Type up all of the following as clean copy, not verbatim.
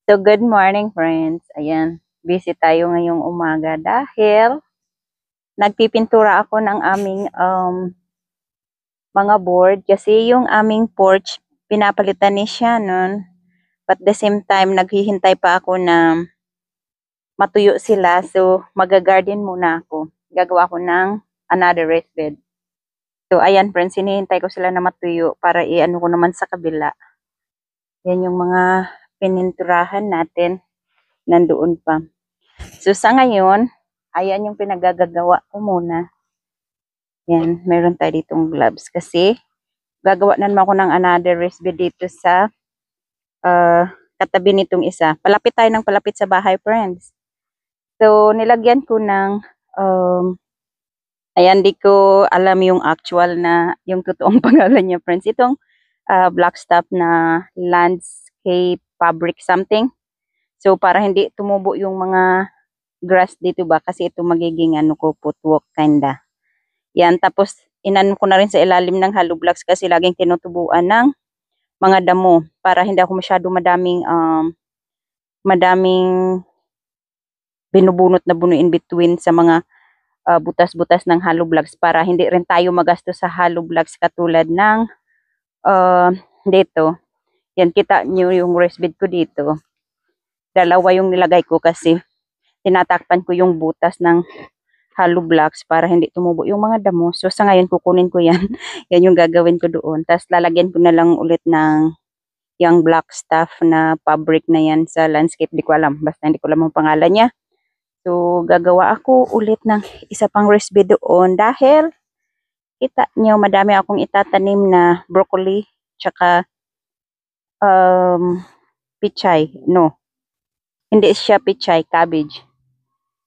So, good morning, friends. Ayan, busy tayo ngayong umaga dahil nagpipintura ako ng aming mga board kasi yung aming porch, pinapalitan ni Shannon. But the same time, naghihintay pa ako na matuyo sila. So, mag-garden muna ako. Gagawa ko ng another raised bed. So, ayan, friends, hinihintay ko sila na matuyo para i-ano ko naman sa kabila. Yan yung mga pininturahan natin. Nandoon pa. So, sa ngayon, ayan yung pinagagagawa ko muna. Yan, meron tayo ditong gloves kasi gagawa na naman ako ng another raised bed dito sa katabi nitong isa. Palapit tayo ng palapit sa bahay, friends. So, nilagyan ko ng ayan, di ko alam yung actual na, yung totoong pangalan niya, friends. Itong black stuff na landscape fabric something. So, para hindi tumubo yung mga grass dito ba, kasi ito magiging ano ko, footwalk kinda. Yan, tapos inano ko na rin sa ilalim ng hollow blocks kasi laging tinutubuan ng mga damo para hindi ako masyado madaming binubunot na buno in between sa mga butas-butas ng hollow blocks para hindi rin tayo magastos sa hollow blocks katulad ng dito. Yan, kita nyo yung raised bed ko dito. Dalawa yung nilagay ko kasi tinatakpan ko yung butas ng hollow blocks para hindi tumubo yung mga damo. So, sa ngayon, kukunin ko yan. Yan yung gagawin ko doon. Tapos, lalagyan ko na lang ulit ng yung black stuff na fabric na yan sa landscape. Di ko alam. Basta hindi ko alam ang pangalan niya. So, gagawa ako ulit ng isa pang raised bed doon dahil kita nyo, madami akong itatanim na broccoli tsaka pichay. No. Hindi siya pichay, cabbage.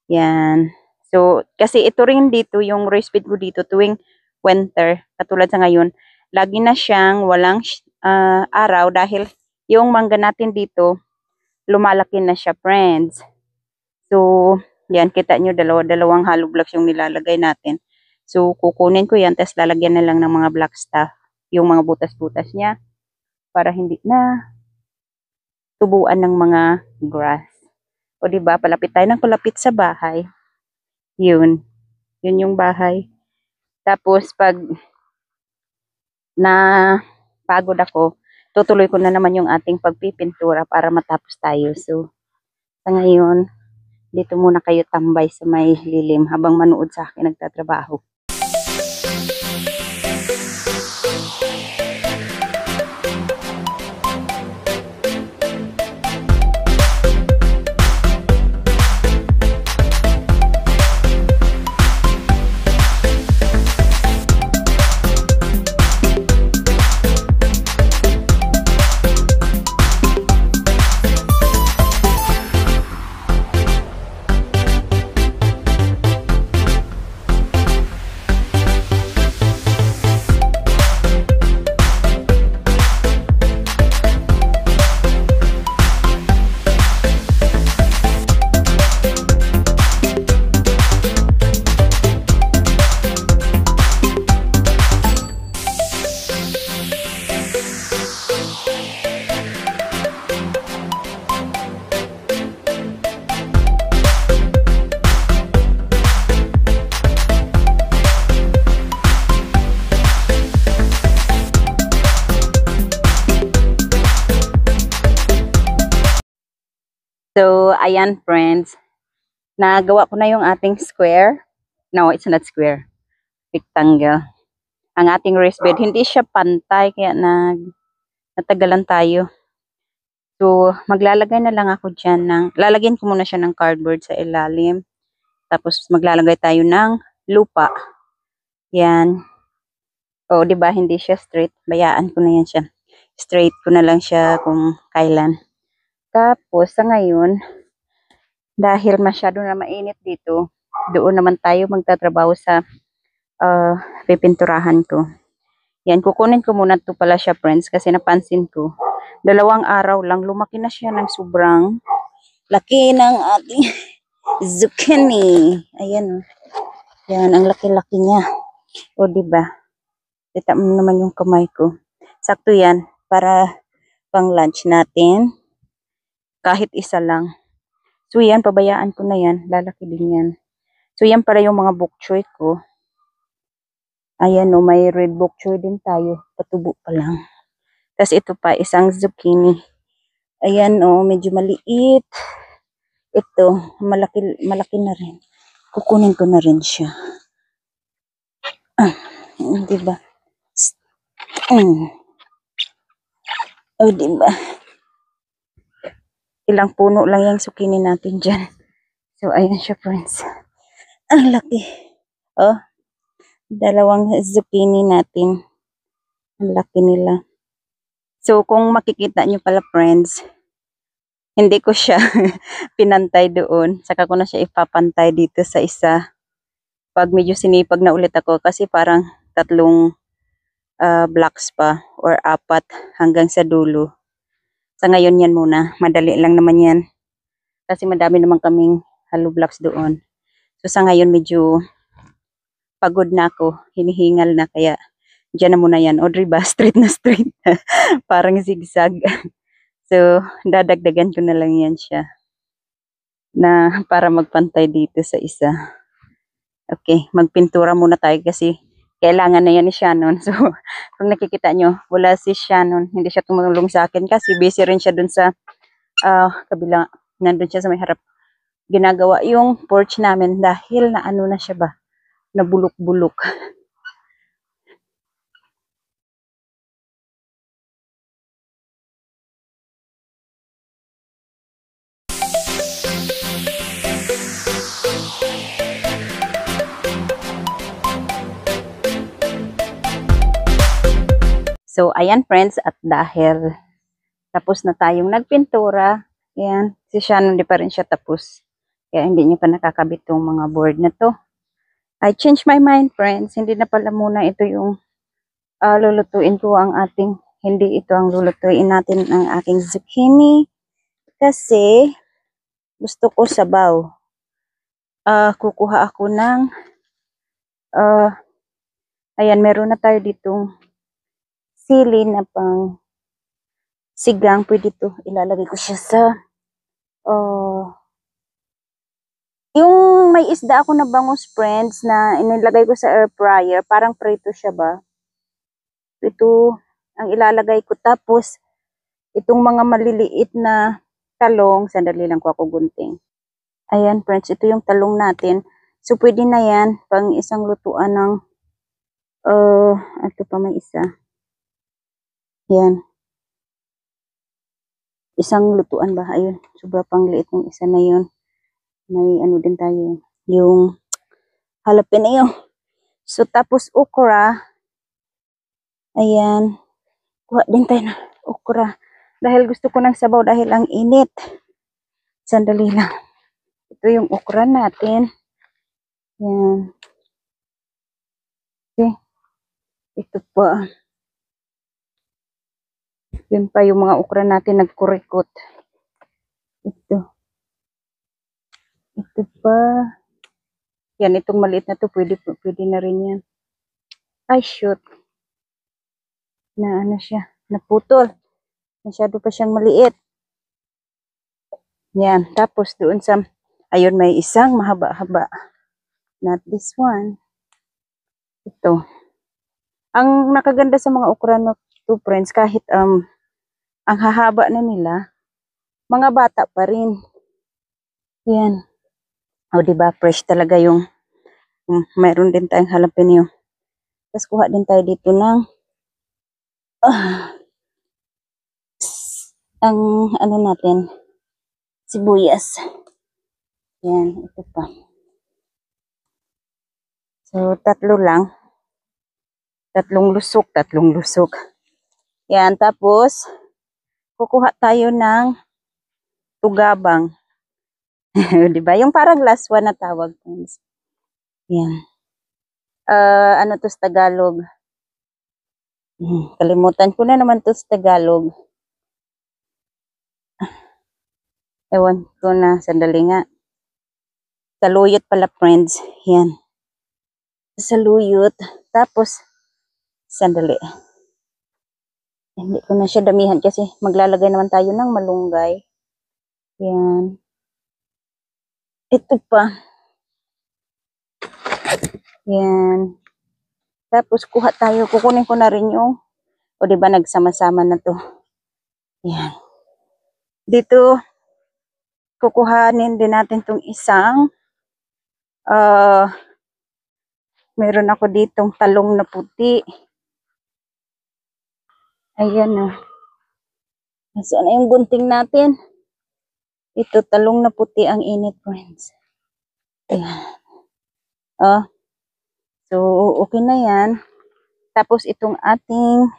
Yan. So, kasi ito rin dito, yung raised bed ko dito tuwing winter, katulad sa ngayon, lagi na siyang walang araw dahil yung mangga natin dito, lumalaki na siya, friends. So, yan, kita nyo, dalawang hollow blocks yung nilalagay natin. So, kukunin ko yan, tapos lalagyan na lang ng mga black stuff, yung mga butas-butas niya, para hindi na tubuan ng mga grass. O, diba, palapit tayo ng palapit sa bahay. Yun yung bahay. Tapos pag na pagod ako, tutuloy ko na naman yung ating pagpipintura para matapos tayo. So, sa ngayon, dito muna kayo tambay sa may lilim habang manood sa akin nagtatrabaho. So, ayan, friends. Nagawa ko na yung ating square. No, it's not square. Rectangle. Ang ating raised bed, hindi siya pantay, kaya natagalan tayo. So, maglalagay na lang ako dyan lalagyan ko muna siya ng cardboard sa ilalim. Tapos, maglalagay tayo ng lupa. Yan. O, diba, hindi siya straight. Bayaan ko na yan siya. Straight ko na lang siya kung kailan. Tapos, sa ngayon, dahil masyado na mainit dito, doon naman tayo magtatrabaho sa pipinturahan ko. Yan, kukunin ko muna ito pala siya, friends, kasi napansin ko, 2 araw lang, lumaki na siya ng sobrang laki ng ating zucchini. Ayan, yan, ang laki-laki niya. O, diba? Kita mo naman yung kamay ko. Sakto yan, para pang lunch natin. Kahit isa lang. So yan, pabayaan ko na yan. Lalaki din yan. So yan pala yung mga bok choy ko. Ayan o, may red bok choy din tayo. Patubo pa lang. Tapos ito pa, isang zucchini. Ayan o, medyo maliit. Ito, malaki na rin. Kukunin ko na rin siya. Diba? Diba? Ilang puno lang yung zucchini natin dyan. So, ayan siya, friends. Ang laki. Oh, dalawang zucchini natin. Ang laki nila. So, kung makikita nyo pala, friends, hindi ko siya pinantay doon. Saka ko na siya ipapantay dito sa isa. Pag medyo sinipag na ulit ako, kasi parang 3 blocks pa or 4 hanggang sa dulo. Sa ngayon yan muna. Madali lang naman yan. Kasi madami naman kaming hollow blocks doon. So sa ngayon medyo pagod na ako. Hinihingal na. Kaya dyan na muna yan. O diba? Straight na straight. Parang zigzag. So dadagdagan ko na lang yan siya. Na para magpantay dito sa isa. Okay. Magpintura muna tayo kasi kailangan na yan ni Shannon. So, kung nakikita nyo, wala si Shannon. Hindi siya tumulong sa akin kasi busy rin siya dun sa kabila. Nandun siya sa may harap. Ginagawa yung porch namin dahil na ano na siya ba? Nabulok-bulok. So, ayan friends, at dahil tapos na tayong nagpintura, ayan, si Shannon di pa rin siya tapos. Kaya hindi niya pa nakakabit tong mga board na to. I changed my mind, friends. Hindi na pala muna ito yung lulutuin ko ang ating, hindi ito ang lulutuin natin ang aking zucchini. Kasi, gusto ko sabaw. Kukuha ako ng, ayan, meron na tayo ditong sili na pang sigang. Pwede to, ilalagay ko siya sa, yung may isda ako na bangus, friends, na inilagay ko sa air fryer. Parang prito siya ba? Ito ang ilalagay ko. Tapos, itong mga maliliit na talong, sandali lang ko ako gunting. Ayan, friends, ito yung talong natin. So, pwede na yan pang isang lutuan ng, ito pa may isa. Yan. Isang lutuan ba? Ayun, sobra pang liit ng isa na yun. May ano din tayo, yung jalapeno. So, tapos okra. Ayan. Kuha din tayo ng okra. Dahil gusto ko ng sabaw dahil ang init. Sandali lang. Ito yung okra natin. Yan. Okay. Ito pa. Yun pa yung mga okra natin nagkurikot. Ito. Ito pa. Yan, itong maliit na to, pwede na rin yan. Ay, shoot. Na ano siya, naputol. Masyado pa siyang maliit. Yan, tapos doon sa, ayun, may isang mahaba-haba. Not this one. Ito. Ang nakaganda sa mga okra no to, friends, kahit ang hahaba na nila, mga bata pa rin. Yan. O, diba, fresh talaga yung, mayroon din tayong jalapeno. Tapos kuha din tayo dito ng, ang, ano natin, sibuyas. Yan, ito pa. So, 3 lang. 3 lusok. Yan, tapos, kukuha tayo ng tugabang. Diba? Yung parang last one na tawag. Yan. Ano to sa Tagalog? Kalimutan ko na naman to sa Tagalog. Ewan ko na, sandali nga. Saluyot pala, friends. Yan. Saluyot. Tapos, sandali. Hindi ko na siya damihan kasi maglalagay naman tayo ng malunggay. Yan. Ito pa. Yan. Tapos kuha tayo. Kukunin ko na rin yung, o diba nagsama-sama na to. Yan. Dito, kukuhanin din natin tong isang, meron ako ditong talong na puti. Ayan o. Nasaan na yung gunting natin? Ito, talong na puti ang init, friends. Ayan. So, okay na yan. Tapos itong ating,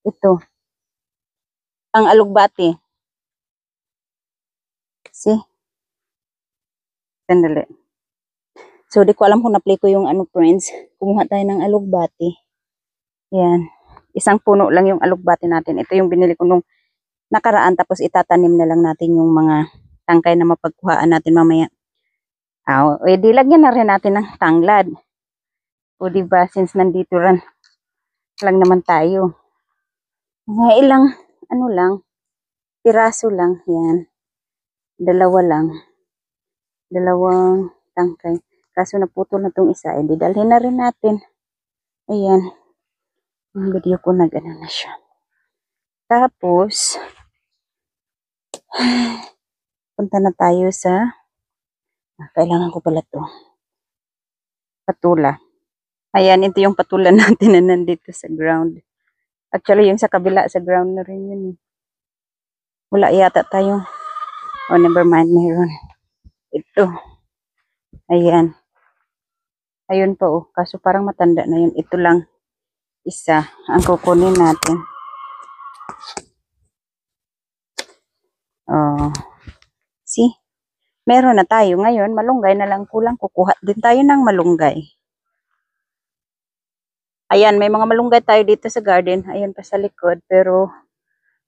ito, ang alugbati. See? Sandali. So, di ko alam kung na-play ko yung friends. Kumuha tayo ng alugbati. Yan. Isang puno lang yung alugbati natin. Ito yung binili ko nung nakaraan. Tapos itatanim na lang natin yung mga tangkay na mapagkuhaan natin mamaya. Di lagyan na rin natin ng tanglad. O diba, since nandito lang naman tayo. Mga ilang, piraso lang. Yan. Dalawa lang. Dalawang tangkay. Kaso naputol na tong isa. Di dalhin na rin natin. Ayan. Yung video ko na siya. Tapos, punta na tayo sa, kailangan ko pala to. Patula. Ayan, ito yung patula natin na nandito sa ground. Actually, yung sa kabila, sa ground na rin yun. Wala yata tayo. Oh, never mind, meron. Ito. Ayan. Ayun po, oh. Kaso parang matanda na yun. Ito lang. Isa. Ang kukunin natin. Oh. See? Meron na tayo ngayon. Malunggay na lang kulang. Kukuha din tayo ng malunggay. Ayan, may mga malunggay tayo dito sa garden. Ayan pa sa likod. Pero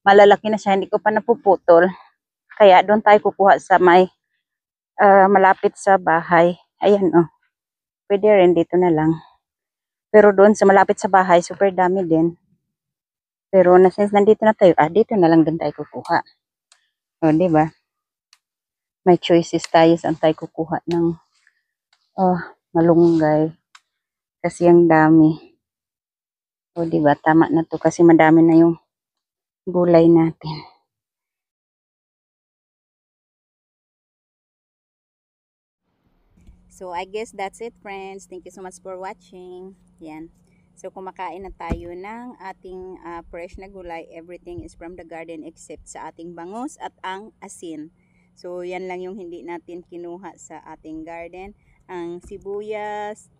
malalaki na siya. Hindi ko pa napuputol. Kaya doon tayo kukuha sa may malapit sa bahay. Ayan, oh. Pwede rin dito na lang. Pero doon sa malapit sa bahay, super dami din. Pero since nandito na tayo, dito na lang din tayo kukuha. O, diba? May choices tayo saan tayo kukuha ng malunggay. Kasi ang dami. O, diba? Tama na to kasi madami na yung gulay natin. So, I guess that's it, friends. Thank you so much for watching. Yan. So, kumakain na tayo ng ating fresh na gulay. Everything is from the garden except sa ating bangus at ang asin. So, yan lang yung hindi natin kinuha sa ating garden. Ang sibuyas,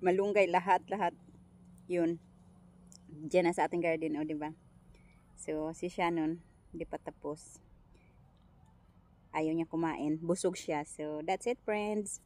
malunggay, lahat-lahat yun. Diyan na sa ating garden, o diba? So, si Shannon, hindi pa tapos. Ayaw niya kumain. Busog siya. So, that's it, friends.